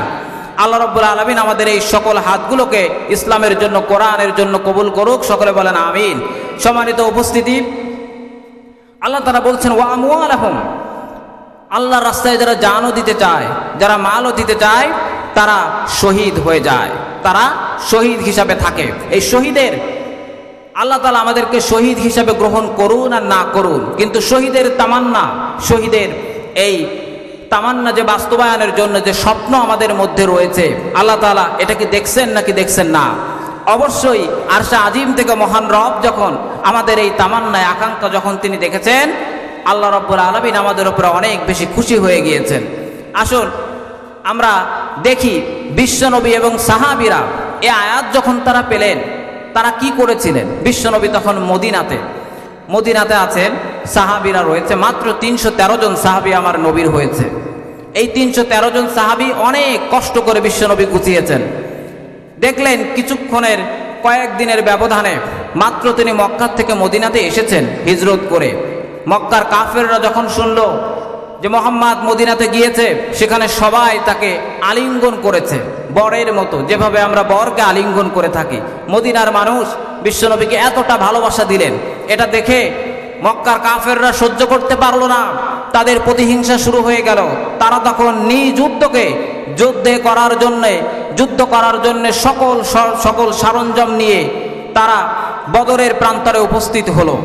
আল্লাহ রাব্বুল আলামিন আমাদের এই সকল হাতগুলোকে ইসলামের জন্য, কোরআনের জন্য কবুল করুক। সকলে বলেন আমিন। সম্মানিত উপস্থিতি, আল্লাহ তাআলা বলছেন ওয়া আমওয়ালাহুম, আল্লাহর রাস্তায় যারা জানও দিতে চায়, যারা মালও দিতে চায়, তারা শহীদ হয়ে যায়, তারা শহীদ হিসাবে থাকে। এই শহীদের আল্লাহ তাআলা আমাদেরকে শহীদ হিসাবে গ্রহণ করুন আর না করুন, কিন্তু শহীদের তামান্না, শহীদের এই তামান্না যে বাস্তবায়নের জন্য যে স্বপ্ন আমাদের মধ্যে রয়েছে, আল্লাহ তাআলা এটা কি দেখছেন নাকি দেখছেন না? অবশ্যই আরশে আজিম থেকে মহান রব যখন আমাদের এই তামান্নায় আকাঙ্ক্ষা যখন তিনি দেখেছেন, আল্লাহ রাব্বুল আলামিন আমাদের উপরে অনেক বেশি খুশি হয়ে গিয়েছেন। আসুন আমরা দেখি বিশ্বনবী এবং সাহাবীরা এই আয়াত যখন তারা পেলেন, তারা কি করেছিলেন। বিশ্বনবী তখন মদিনাতে আছেন, সাহাবীরা রয়েছে মাত্র 313 জন সাহাবী আমার নবীর হয়েছে। এই 313 জন সাহাবী অনেক কষ্ট করে বিশ্বনবী গুছিয়েছেন। দেখলেন কিছুক্ষণের কয়েকদিনের ব্যবধানে মাত্র তিনি মক্কা থেকে মদিনাতে এসেছেন হিজরত করে। মক্কার কাফেররা যখন শুনল যে মুহাম্মদ মদিনাতে গিয়েছে, সেখানে সবাই তাকে আলিঙ্গন করেছে বরের মতো, যেভাবে আমরা বরকে আলিঙ্গন করে থাকি। মদিনার মানুষ বিশ্বনবীকে এতটা ভালোবাসা দিলেন, এটা দেখে মক্কার কাফেররা সহ্য করতে পারল না, তাদের প্রতিহিংসা শুরু হয়ে গেল। তারা তখন নিজ উদ্যোগে যুদ্ধ করার জন্য সকল সরঞ্জাম নিয়ে তারা বদরের প্রান্তরে উপস্থিত হলো।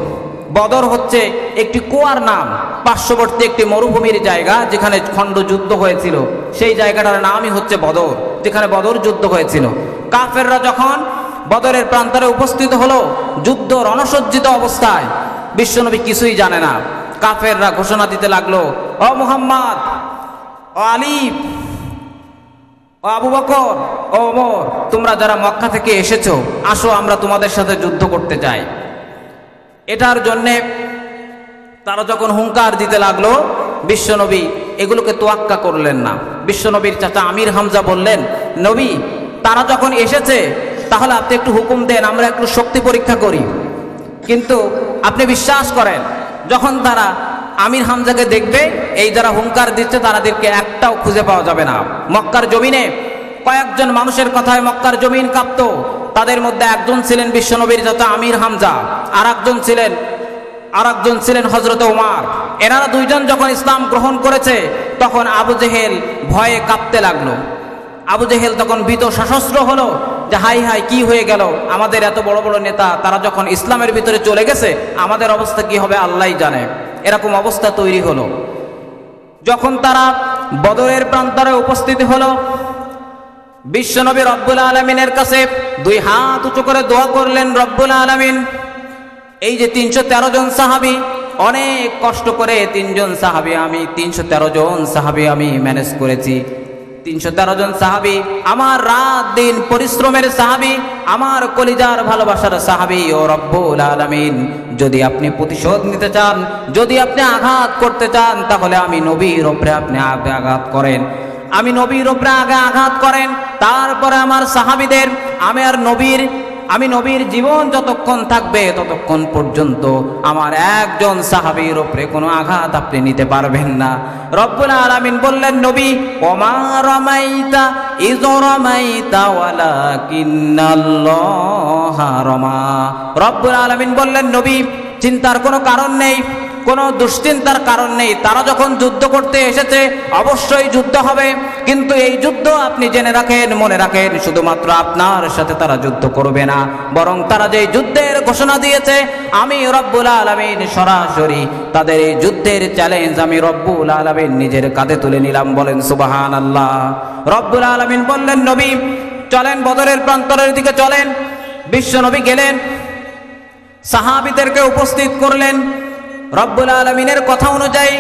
বদর হচ্ছে একটি কুয়ার নাম, পার্শ্ববর্তী একটি মরুভূমির জায়গা যেখানে খণ্ড যুদ্ধ হয়েছিল, সেই জায়গাটার নামই হচ্ছে বদর, যেখানে বদর যুদ্ধ হয়েছিল। কাফেররা যখন বদরের প্রান্তরে উপস্থিত হলো যুদ্ধ রণসজ্জিত অবস্থায়, বিশ্বনবী কিছুই জানে না। কাফেররা ঘোষণা দিতে লাগলো, ও মুহাম্মদ, ও আলী, ও আবু বকর, ও ওমর, তোমরা যারা মক্কা থেকে এসেছো, আসো আমরা তোমাদের সাথে যুদ্ধ করতে চাই। এটার জন্যে তারা যখন হুঙ্কার দিতে লাগলো, বিশ্বনবী এগুলোকে তোয়াক্কা করলেন না। বিশ্বনবীর চাচা আমির হামজা বললেন, নবী, তারা যখন এসেছে তাহলে আপনি একটু হুকুম দেন, আমরা একটু শক্তি পরীক্ষা করি। কিন্তু আপনি বিশ্বাস করেন, যখন তারা আমির হামজাকে দেখবে, এই যারা হুঙ্কার দিচ্ছে তাদেরকে একটাও খুঁজে পাওয়া যাবে না। মক্কার জমিনে কয়েকজন মানুষের কথায় মক্কার জমিন কাঁপত। তাদের মধ্যে একজন ছিলেন বিশ্বনবীর চাচা আমির হামজা, আর একজন ছিলেন হযরত ওমর। এনারা দুইজন যখন ইসলাম গ্রহণ করেছে, তখন আবু জেহেল ভয়ে কাঁপতে লাগলো। আবু জেহেল তখন ভীত সশস্ত্র হলো যে হাই হাই কি হয়ে গেল, আমাদের এত বড় বড় নেতা তারা যখন ইসলামের ভিতরে চলে গেছে, আমাদের অবস্থা কি হবে আল্লাহই জানে। এরকম অবস্থা তৈরি হলো। যখন তারা বদরের প্রান্তরে উপস্থিত হলো, বিশ্বনবী রব্বুল আলামিনের কাছে দুই হাত উঁচু করে দোয়া করলেন, রব্বুল আলামিন এই যে 313 জন সাহাবী, অনেক কষ্ট করে 313 জন সাহাবী আমি ম্যানেজ করেছি। 313 জন সাহাবী, আমার রাত দিন পরিশ্রমের সাহাবী, আমার কলিজার ভালোবাসার সাহাবী। ও রব্বুল আলামিন, যদি আপনি প্রতিশোধ নিতে চান, যদি আপনি আঘাত করতে চান, তাহলে আমি নবীর উপরে আপনি আগে আঘাত করেন, আমি নবীর উপরে আগে আঘাত করেন। তারপরে আমার সাহাবীদের, আমি নবীর জীবন যতক্ষণ থাকবে ততক্ষণ পর্যন্ত আমার একজন সাহাবীর উপরে কোনো আঘাত আপনি নিতে পারবেন না। রব্বুল আলামিন বললেন, নবী ওমা রামাইতা ইয রামাইতা ওয়ালাকিন্নাল্লাহা রামা। রব্বুল আলামিন বললেন, নবী চিন্তার কোনো কারণ নেই, কোনো দুশ্চিন্তার কারণ নেই। তারা যখন যুদ্ধ করতে এসেছে অবশ্যই যুদ্ধ হবে, কিন্তু এই যুদ্ধ আপনি জেনে রাখেন, মনে রাখেন, শুধুমাত্র আপনার সাথে তারা যুদ্ধ করবে না, বরং তারা যে যুদ্ধের ঘোষণা দিয়েছে, আমি রব্বুল আলামিন সরাসরি তাদের এই যুদ্ধের চ্যালেঞ্জ আমি রব্বুল আলামিন নিজের কাঁধে তুলে নিলাম। বলেন সুবহানাল্লাহ। রব্বুল আলামিন বললেন, নবী চলেন বদরের প্রান্তরের দিকে চলেন। বিশ্ব নবী গেলেন, সাহাবীদেরকে উপস্থিত করলেন। রব্বুল আলামিনের কথা অনুযায়ী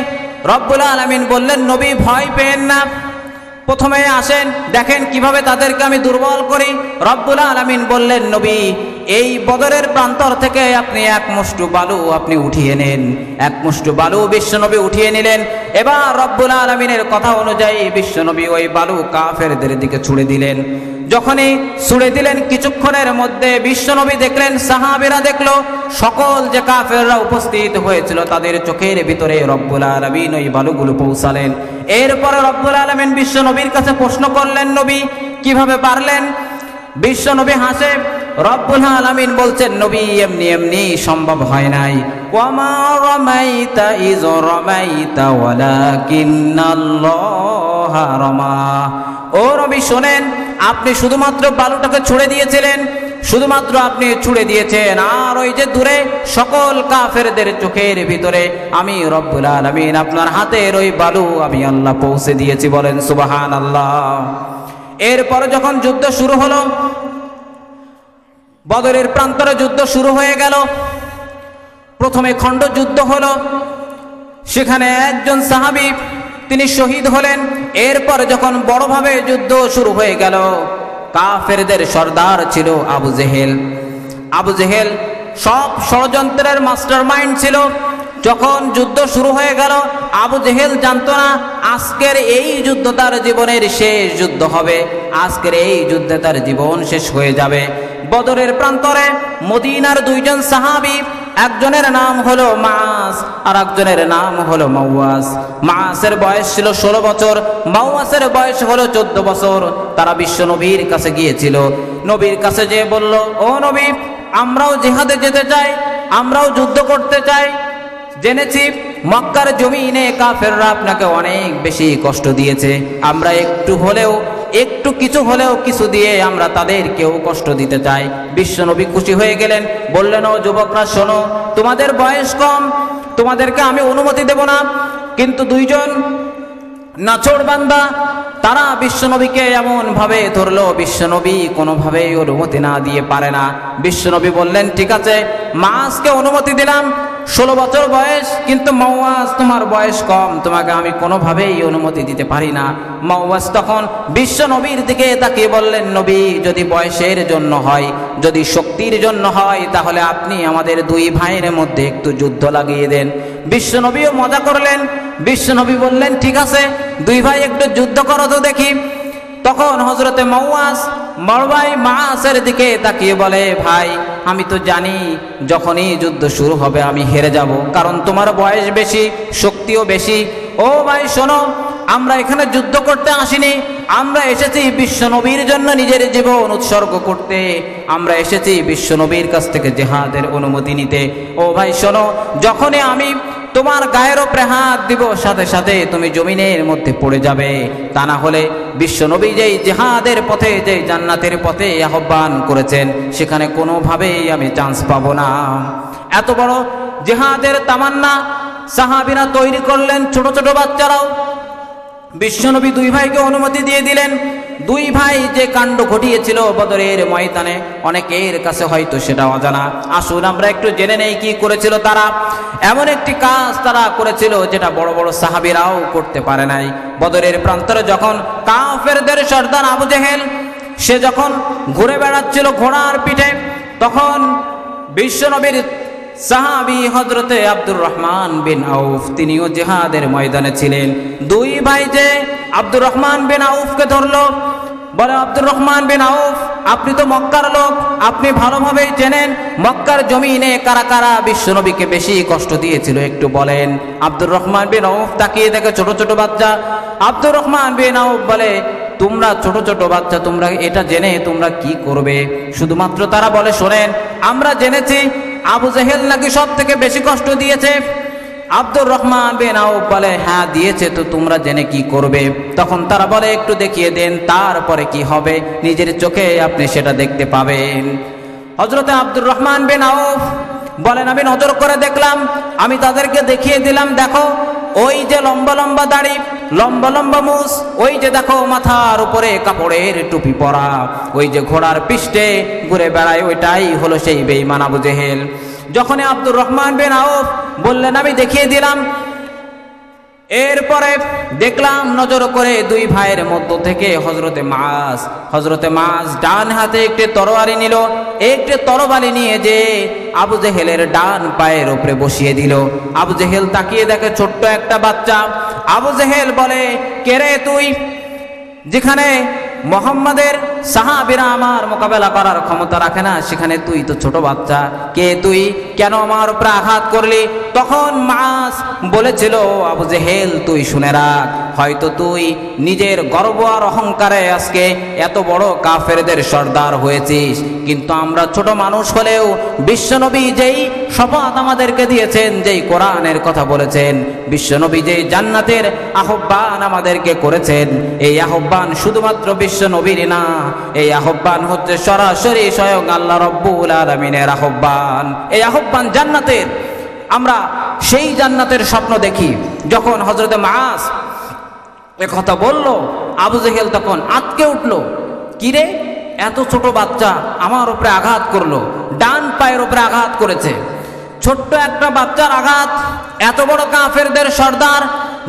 রব্বুল আলামিন বললেন, নবী ভয় পেয়েন না, প্রথমে আসেন, দেখেন কিভাবে তাদেরকে আমি দুর্বল করি। রব্বুল আলামিন বললেন, নবী এই বদরের প্রান্তর থেকে আপনি এক মুষ্টি বালু আপনি উঠিয়ে নেন। এক মুষ্টি বালু বিশ্বনবী উঠিয়ে নিলেন। এবার রব্বুল আলামিনের কথা অনুযায়ী বিশ্বনবী ওই বালু কাফেরদের দিকে ছুড়ে দিলেন। যখনই ছুড়ে দিলেন, কিছুক্ষণের মধ্যে বিশ্বনবী দেখলেন, সাহাবীরা দেখলো, সকল যে কাফেররা উপস্থিত হয়েছিল তাদের চোখের ভিতরে রব্বুল আলামিন ওই বালুগুলো পৌঁছালেন। এরপরে রব্বুল আলামিন বিশ্বনবীর কাছে প্রশ্ন করলেন, নবী কিভাবে পারলেন? বিশ্বনবী হাসে। রব্বুল আলামিন বলছেন, নবী এমনি এমনি সম্ভব হয় নাই। ওয়ামা রামাইতা ইয রামাইতা ওয়ালাকিন্নাল্লাহা রামা। ও নবী শোনেন, আপনি শুধুমাত্র বালুটাকে ছুড়ে দিয়েছিলেন, শুধুমাত্র আপনি ছুড়ে দিয়েছেন, আর ওই যে দূরে সকল কাফেরদের চোখের ভিতরে আমি রব্বুল আলামিন আপনার হাতের ওই বালু আমি আল্লাহ পৌঁছে দিয়েছি। বলেন সুবহানাল্লাহ। এরপরে যখন যুদ্ধ শুরু হলো, বদরের প্রান্তরে যুদ্ধ শুরু হয়ে গেল। প্রথমে খণ্ড যুদ্ধ হলো, সেখানে একজন সাহাবী তিনি শহীদ হলেন। এরপর যখন বড়ভাবে যুদ্ধ শুরু হয়ে গেল, কাফেরদের সর্দার ছিল আবু জেহেল। আবু জেহেল সব ষড়যন্ত্রের মাস্টার মাইন্ড ছিল। যখন যুদ্ধ শুরু হয়ে গেল, আবু জেহেল জানতো না আজকের এই যুদ্ধ তার জীবনের শেষ যুদ্ধ হবে, আজকের এই যুদ্ধে তার জীবন শেষ হয়ে যাবে। বদরের প্রান্তরে মদিনার দুইজন সাহাবী, একজনের নাম হলো মাস আর একজনের নাম হলো মাওয়াস। মাসের বয়স ছিল 16 বছর, মাওয়াসের বয়স হলো 14 বছর। তারা বিশ্ব নবীর কাছে গিয়েছিল। নবীর কাছে যেয়ে বলল, ও নবী আমরাও জিহাদে যেতে চাই, আমরাও যুদ্ধ করতে চাই। জেনেছি মক্কার জমিনে কাফেররা আপনাকে অনেক বেশি কষ্ট দিয়েছে, আমরা একটু কিছু দিয়ে আমরা তাদেরকেও কষ্ট দিতে চাই। বিশ্বনবী খুশি হয়ে গেলেন, বললেন, ও যুবকরা শোনো, তোমাদের বয়স কম, তোমাদেরকে আমি অনুমতি দেব না। কিন্তু দুইজন নাছোড় বান্দা তারা বিশ্বনবীকে এমন ভাবে ধরলো, বিশ্বনবী কোনোভাবেই অনুমতি না দিয়ে পারে না। বিশ্বনবী বললেন, ঠিক আছে, মাসকে অনুমতি দিলাম, 16 বছর বয়স, কিন্তু মাওয়াজ তোমার বয়স কম, তোমাকে আমি কোনোভাবেই অনুমতি দিতে পারি না। মাওয়াজ তখন বিশ্ব নবীর দিকে তাকিয়ে বললেন, নবী যদি বয়সের জন্য হয়, যদি শক্তির জন্য হয়, তাহলে আপনি আমাদের দুই ভাইয়ের মধ্যে একটু যুদ্ধ লাগিয়ে দেন। বিশ্ব নবীও মজা করলেন। বিশ্ব নবী বললেন, ঠিক আছে, দুই ভাই একটু যুদ্ধ করো তো দেখি। তখন হযরতে মাওয়াজ বড় ভাই মাসের দিকে তাকিয়ে বলে, ভাই আমি তো জানি যখনই যুদ্ধ শুরু হবে আমি হেরে যাব, কারণ তোমার বয়স বেশি, শক্তিও বেশি। ও ভাই শোনো, আমরা এখানে যুদ্ধ করতে আসিনি, আমরা এসেছি বিশ্বনবীর জন্য নিজের জীবন উৎসর্গ করতে, আমরা এসেছি বিশ্বনবীর কাছ থেকে জিহাদের অনুমতি নিতে। ও ভাই শোনো, যখনই আমি তোমার গায়ের উপরে হাত দিব সাথে সাথে তুমি জমিনের মধ্যে পড়ে যাবে, তা না হলে বিশ্বনবী যেই জিহাদের পথে, যেই জান্নাতের পথে আহ্বান করেছেন সেখানে কোনোভাবেই আমি চান্স পাবো না। এত বড় জিহাদের তামান্না সাহাবীরা তৈরি করলেন, ছোট ছোট বাচ্চারাও। বিশ্বনবী দুই ভাইকে অনুমতি দিয়ে দিলেন। দুই ভাই যে কাণ্ড ঘটিয়েছিল বদরের ময়দানে, অনেকের কাছে হয়তো সেটা অজানা। আসুন আমরা একটু জেনে নেই কি করেছিল তারা। এমন একটি কাজ তারা করেছিল যেটা বড় বড় সাহাবীরাও করতে পারে নাই। বদরের প্রান্তরে যখন কাফেরদের সর্দার আবু জেহেল সে যখন ঘুরে বেড়াচ্ছিল ঘোড়ার পিঠে, তখন বিশ্বনবীর সাহাবী হযরতে আব্দুর রহমান বিন আউফ তিনিও জিহাদের ময়দানে ছিলেন। দুই ভাই যে আব্দুর রহমান বিন আউফকে ধরলো, বলে, আব্দুর রহমান বিন আউফ আপনি তো মক্কার লোক, আপনি ভালোভাবেই চেনেন মক্কার জমিনে কারা কারা বিশ্বনবীকে বেশি কষ্ট দিয়েছিল একটু বলেন। আব্দুর রহমান বিন আউফ তাকিয়ে দেখে ছোট ছোট বাচ্চা। আব্দুর রহমান বিন আউফ বলে, তোমরা ছোট ছোট বাচ্চা, তোমরা এটা জেনে তোমরা কি করবে? শুধুমাত্র তারা বলে, শোনেন, আমরা জেনেছি আবু জেহেল নাকি সব থেকে বেশি কষ্ট দিয়েছে। আব্দুর রহমান বিন আউফ বলে, হ্যাঁ দিয়েছে, তো তোমরা জেনে কি করবে? তখন তারা বলে, একটু দেখিয়ে দেন, তারপরে কি হবে নিজের চোখে আপনি সেটা দেখতে পাবেন। হযরতে আব্দুর রহমান বিন আউফ বলেন, আমি নজর করে দেখলাম, আমি তাদেরকে দেখিয়ে দিলাম, দেখো ওই যে লম্বা লম্বা দাড়ি, লম্বা লম্বা মুছ, ওই যে দেখো মাথার উপরে কাপড়ের টুপি পরা, ওই যে ঘোড়ার পিষ্টে ঘুরে বেড়ায়, ওইটাই হলো সেই বেঈমান আবু জেহেল। যখন আব্দুর রহমান বিন আউফ বললেন আমি দেখিয়ে দিলাম, এরপরে দেখলাম নজর করে দুই ভাইয়ের মধ্য থেকে হযরতে মাস ডান হাতে একটি তরবারি নিল, একটি তরবারি নিয়ে যে আবু জেহেলের ডান পায়ের উপরে বসিয়ে দিল। আবু জেহেল তাকিয়ে দেখে ছোট্ট একটা বাচ্চা। আবু জেহেল বলে, কে রে তুই? যেখানে মোহাম্মদের সাহাবীরা আমার মোকাবেলা করার ক্ষমতা রাখে না, সেখানে তুই তো ছোট বাচ্চা, কে তুই? কেন আমার উপরে আঘাত করলি? তখন মাস বলেছিল, আবু জেহেল তুই শুনে রাখ, হয়তো তুই নিজের গর্ব আর অহংকারে আজকে এত বড় কাফেরদের সর্দার হয়েছিস, কিন্তু আমরা ছোট মানুষ হলেও বিশ্বনবী যেই শপথ আমাদেরকে দিয়েছেন, যেই কোরআনের কথা বলেছেন, বিশ্বনবী যেই জান্নাতের আহ্বান আমাদেরকে করেছেন, এই আহ্বান শুধুমাত্র বিশ্বনবীর না, এই আহ্বান হচ্ছে সরাসরি স্বয়ং আল্লাহ রব্বুল আলামিনের আহ্বান। এই আহ্বান জান্নাতের। আমরা সেই জান্নাতের স্বপ্ন দেখি। যখন হযরতে মাস এ কথা বলল, আবু জেহেল তখন আঁতকে উঠল। কিরে, এত ছোট বাচ্চা আমার উপরে আঘাত করলো, ডান পায়ের উপরে আঘাত করেছে। ছোট্ট একটা বাচ্চার আঘাত এত বড় কাফেরদের সর্দার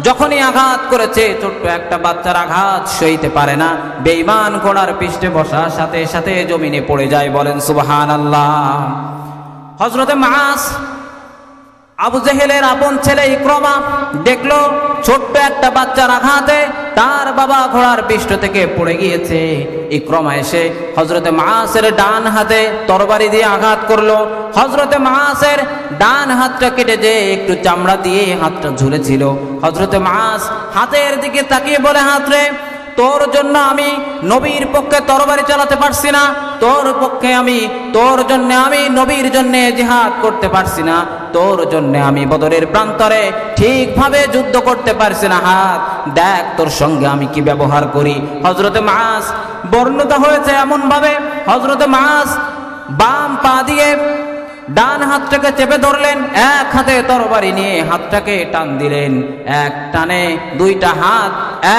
যখনই আঘাত করেছে, ছোট্ট একটা বাচ্চার আঘাত সইতে পারে না, বেঈমান ঘোড়ার পৃষ্ঠে বসার সাথে সাথে জমিনে পড়ে যায়। বলেন সুবহানাল্লাহ। হযরতে মাস আবু জেহেলের আপন ছেলে ইকরামা দেখলো ছোট্ট একটা বাচ্চার আঘাতে তার বাবা ঘোড়ার পৃষ্ঠ থেকে পড়ে গিয়েছে। ইকরামা এসে হযরতে মাসের ডান হাতে তরবারি দিয়ে আঘাত করলো। হযরতে মাসের ডান হাতটা কেটে যে একটু চামড়া দিয়ে হাতটা ঝুলেছিল। হযরতে মাস হাতের দিকে তাকিয়ে বলে, হাত রে, তোর জন্য আমি নবীর পক্ষে তরবারি চালাতে পারছি না, তোর জন্য আমি নবীর জন্য জিহাদ করতে পারছি না, তোর জন্য আমি বদরের প্রান্তরে ঠিকভাবে যুদ্ধ করতে পারছি না। হাত দেখ তোর সঙ্গে আমি কি ব্যবহার করি। হযরতে মাস বর্ণিত হয়েছে এমন ভাবে, হযরতে মাস বাম পা দিয়ে ডান হাতটাকে চেপে ধরলেন, এক হাতে তরবারি নিয়ে হাতটাকে টান দিলেন। এক টানে দুইটা হাত,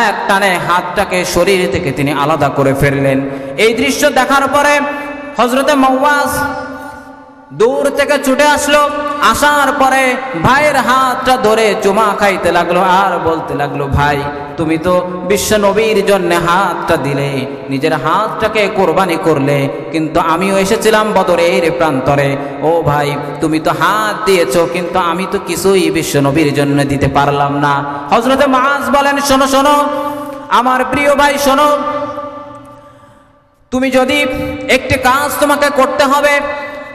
এক টানে হাতটাকে শরীর থেকে তিনি আলাদা করে ফেললেন। এই দৃশ্য দেখার পরে হযরতে মাওয়াজ দূর থেকে ছুটে আসলো। আসার পরে ভাইয়ের হাতটা ধরে চুমা খাইতে লাগলো আর বলতে লাগলো, ভাই তুমি তো বিশ্ব নবীর জন্য হাতটা দিলে, নিজের হাতটাকে কোরবানি করলে, কিন্তু আমিও এসেছিলাম বদরের প্রান্তরে। ও ভাই, তুমি তো হাত দিয়েছো, কিন্তু আমি তো কিছুই বিশ্ব নবীর জন্য দিতে পারলাম না। হযরতে মাস বলেন, শোনো শোনো আমার প্রিয় ভাই, শোনো, তুমি যদি একটি কাজ তোমাকে করতে হবে,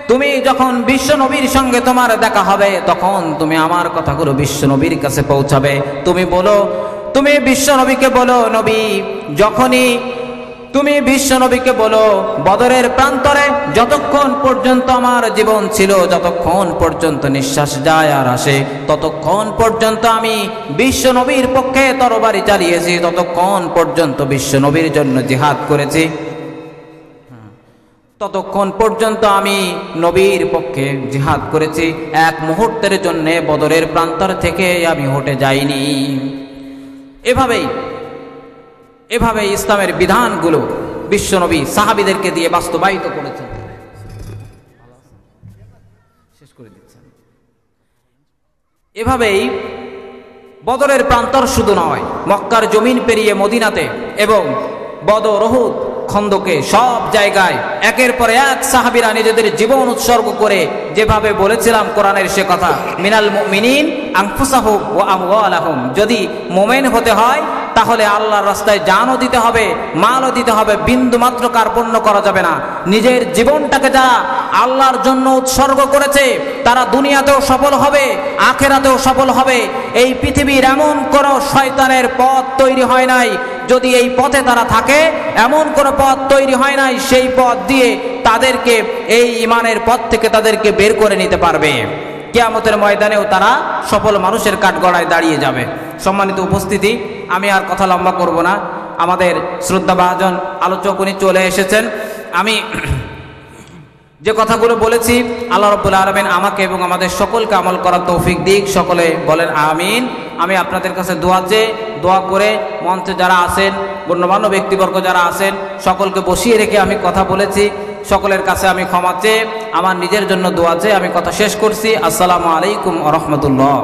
তুমি যখন বিশ্ব নবীর সঙ্গে তোমার দেখা হবে, তখন তুমি আমার কথাগুলো বিশ্ব নবীর কাছে পৌঁছাবে। তুমি বিশ্ব নবীকে বলো, নবী, যখনই তুমি বিশ্ব নবীকে বলো, বদরের প্রান্তরে যতক্ষণ পর্যন্ত আমার জীবন ছিল, যতক্ষণ পর্যন্ত নিঃশ্বাস যায় আর আসে, ততক্ষণ পর্যন্ত আমি বিশ্ব নবীর পক্ষে তরবারি চালিয়েছি, ততক্ষণ পর্যন্ত বিশ্ব নবীর জন্য জিহাদ করেছি, ততক্ষণ পর্যন্ত আমি নবীর পক্ষে জিহাদ করেছি। এক মুহূর্তের জন্য বদরের প্রান্তর থেকে আমি হটে যাইনি। এভাবেই ইসলামের বিধানগুলো বিশ্বনবী সাহাবীদেরকে দিয়ে বাস্তবায়িত করেছেন। শেষ করে দিচ্ছেন। এভাবেই বদরের প্রান্তর শুধু নয়, মক্কার জমিন পেরিয়ে মদিনাতে এবং বদর, উহুদ, খন্দকে সব জায়গায় একের পর এক সাহাবীরা নিজেদের জীবন উৎসর্গ করে, যেভাবে বলেছিলাম কোরআনের সে কথা, মিনাল মুমিনিন আনফুসাহুম ওয়া আমওয়ালাহুম, যদি মুমিন হতে হয় তাহলে আল্লাহর রাস্তায় জানও দিতে হবে, মালও দিতে হবে, বিন্দু মাত্র কার্পণ্য করা যাবে না। নিজের জীবনটাকে যারা আল্লাহর জন্য উৎসর্গ করেছে তারা দুনিয়াতেও সফল হবে, আখেরাতেও সফল হবে। এই পৃথিবীর এমন কোনো শয়তানের পথ তৈরি হয় নাই, যদি এই পথে তারা থাকে, এমন কোনো পথ তৈরি হয় নাই সেই পথ দিয়ে তাদেরকে, এই ঈমানের পথ থেকে তাদেরকে বের করে নিতে পারবে। কিয়ামতের ময়দানেও তারা সফল মানুষের কাঠগড়ায় দাঁড়িয়ে যাবে। সম্মানিত উপস্থিতি, আমি আর কথা লম্বা করব না, আমাদের শ্রদ্ধাভাজন আলোচক উনি চলে এসেছেন। আমি যে কথাগুলো বলেছি আল্লাহ রাব্বুল আলামিন আমাকে এবং আমাদের সকলকে আমল করার তৌফিক দিক। সকলে বলেন আমিন। আমি আপনাদের কাছে দোয়া করে মঞ্চে যারা আছেন, গণ্যমান্য ব্যক্তিবর্গ যারা আছেন, সকলকে বসিয়ে রেখে আমি কথা বলেছি। সকলের কাছে আমি ক্ষমা চেয়ে, আমার নিজের জন্য দোয়া চেয়ে আমি কথা শেষ করছি। আসসালামু আলাইকুম ওয়া রাহমাতুল্লাহ।